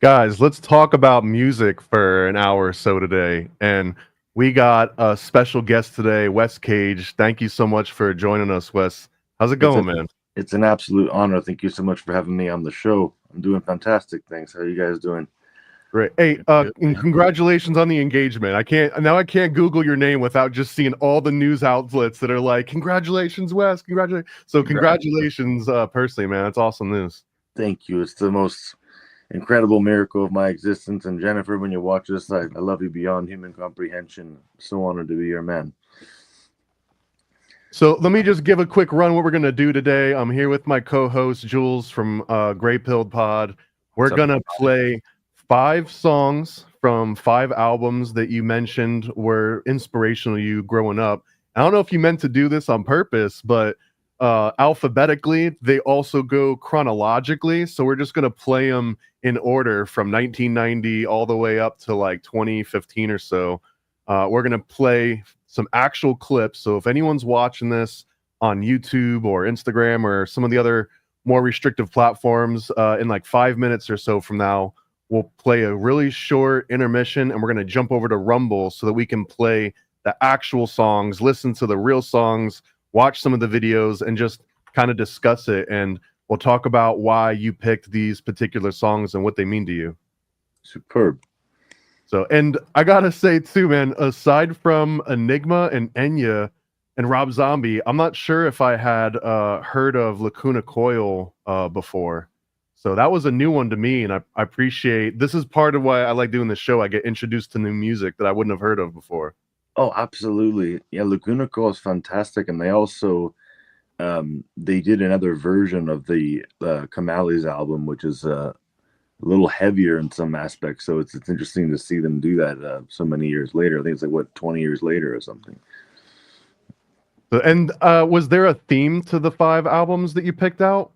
Guys, let's talk about music for an hour or so today. And we got a special guest today, Wes Cage. Thank you so much for joining us, Wes. How's it It's going, a man? it's an absolute honor. Thank you so much for having me on the show. I'm doing fantastic. Thanks. How are you guys doing? Great. Hey, Good, and man. congratulations on the engagement. I can't Google your name without just seeing all the news outlets that are like, congratulations, Wes. Congratulations. So Congrats. congratulations, personally, man. That's awesome news. Thank you. It's the most incredible miracle of my existence. And Jennifer, when you watch this, I love you beyond human comprehension. So honored to be your man. So let me just give a quick run what we're gonna do today. I'm here with my co-host Jules from Gray Pilled Pod. We're What's up, gonna everybody? play 5 songs from 5 albums that you mentioned were inspirational to you growing up. I don't know if you meant to do this on purpose, but alphabetically they also go chronologically. So we're just gonna play them in order from 1990 all the way up to like 2015 or so. We're gonna play some actual clips. So if anyone's watching this on YouTube or Instagram or some of the other more restrictive platforms, in like 5 minutes or so from now, we'll play a really short intermission and we're going to jump over to Rumble so that we can play the actual songs, listen to the real songs, watch some of the videos, and just kind of discuss it. And we'll talk about why you picked these particular songs and what they mean to you. Superb. So, and I gotta say too, man, aside from Enigma and Enya and Rob Zombie, I'm not sure if I had heard of Lucana Coil before. So that was a new one to me, and I appreciate this is part of why I like doing this show. I get introduced to new music that I wouldn't have heard of before. Oh, absolutely. Yeah, Laguna Coil is fantastic. And they also they did another version of the Comalies album, which is a little heavier in some aspects. So it's interesting to see them do that so many years later. I think it's like what 20 years later or something. So, and was there a theme to the 5 albums that you picked out?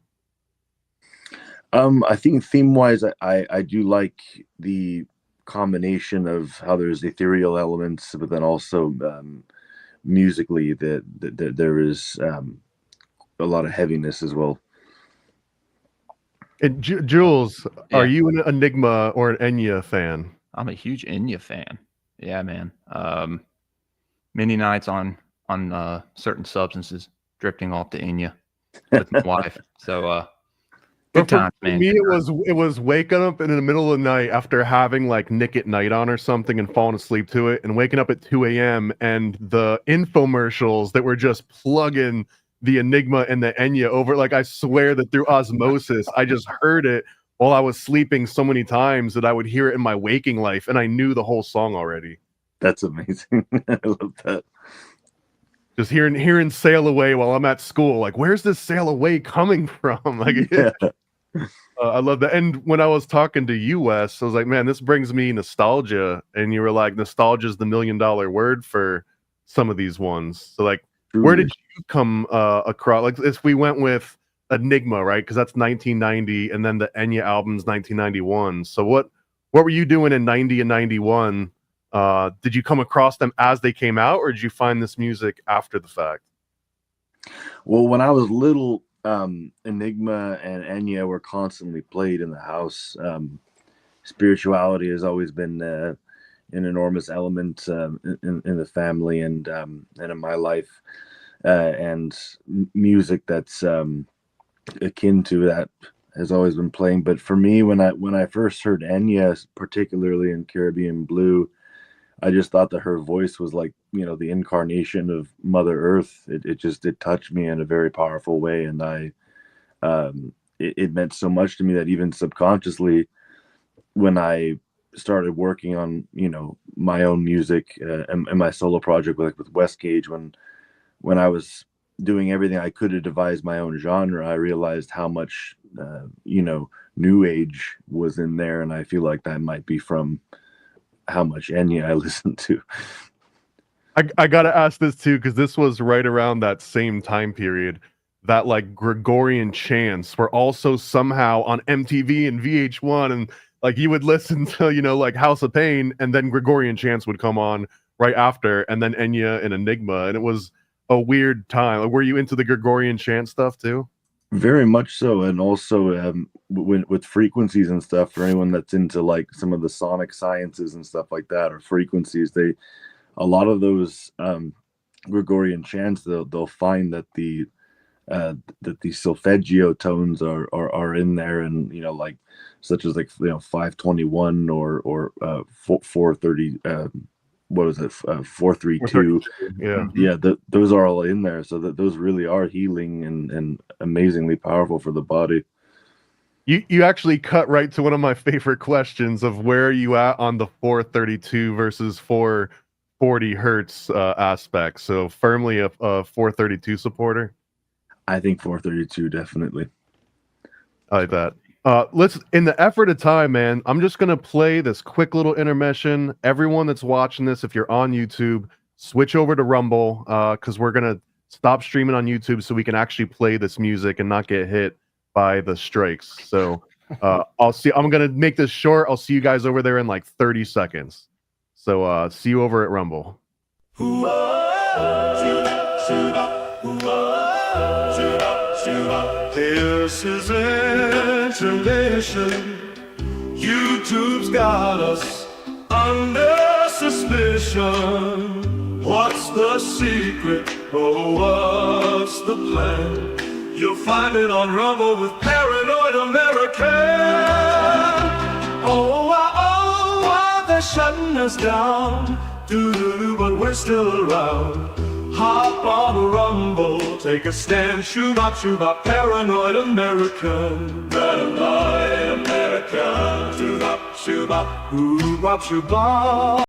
I think theme wise, I do like the combination of how there's ethereal elements, but then also musically that there is a lot of heaviness as well. And Jules, are Yeah, you an Enigma or an Enya fan? I'm a huge Enya fan. Yeah, man. Many nights on certain substances, drifting off to Enya with my wife. So good times, man. Me, it was waking up in the middle of the night after having like Nick at Night on or something and falling asleep to it, and waking up at 2 a.m. and the infomercials that were just plugging the Enigma and the Enya over. Like I swear that through osmosis, I just heard it while I was sleeping so many times that I would hear it in my waking life, and I knew the whole song already. That's amazing. I love that. Just hearing "Sail Away" while I'm at school, like where's this "Sail Away" coming from? Like Yeah. I love that. And when I was talking to you, Wes, I was like, man, this brings me nostalgia. And you were like, nostalgia is the $1,000,000 word for some of these ones. So, like, where did you come across? Like, if we went with Enigma, right? Because that's 1990, and then the Enya album's 1991. So, what were you doing in 90 and 91? Did you come across them as they came out, or did you find this music after the fact? Well, when I was little, Enigma and Enya were constantly played in the house. Spirituality has always been an enormous element in the family and in my life, and music that's akin to that has always been playing. But for me, when I first heard Enya, particularly in Caribbean Blue, I just thought that her voice was like, the incarnation of Mother Earth. It touched me in a very powerful way, and it meant so much to me that even subconsciously, when I started working on my own music and my solo project with Wes Cage, when I was doing everything I could to devise my own genre, I realized how much new age was in there, and I feel like that might be from how much Enya I listened to. I gotta ask this too, because this was right around that same time period that like Gregorian chants were also somehow on MTV and VH1, and like you would listen to like House of Pain, and then Gregorian chants would come on right after, and then Enya and Enigma, and it was a weird time. Like, were you into the Gregorian chant stuff too? Very much so, and also with frequencies and stuff. For anyone that's into like some of the sonic sciences and stuff like that, or frequencies, a lot of those Gregorian chants, they'll find that the solfeggio tones are in there, and like such as like 521 or 430. What is it? 432. Yeah. Yeah, those are all in there, so that those really are healing and amazingly powerful for the body. You actually cut right to one of my favorite questions of where are you at on the 432 versus 440 hertz aspect. So firmly a 432 supporter. I think 432 definitely. I like that. Let's, in the effort of time, man, I'm just gonna play this quick little intermission. Everyone that's watching this, if you're on YouTube, switch over to Rumble, because we're gonna stop streaming on YouTube so we can actually play this music and not get hit by the strikes. So I'm gonna make this short. I'll see you guys over there in like 30 seconds. So see you over at Rumble. This is intermission. YouTube's got us under suspicion. What's the secret? Oh, what's the plan? You'll find it on Rumble with Paranoid American. Oh, they're shutting us down. Doo-doo-doo, but we're still around. Hop on Rumble, take a stand, shoot up, Paranoid American. Paranoid American, shoot up,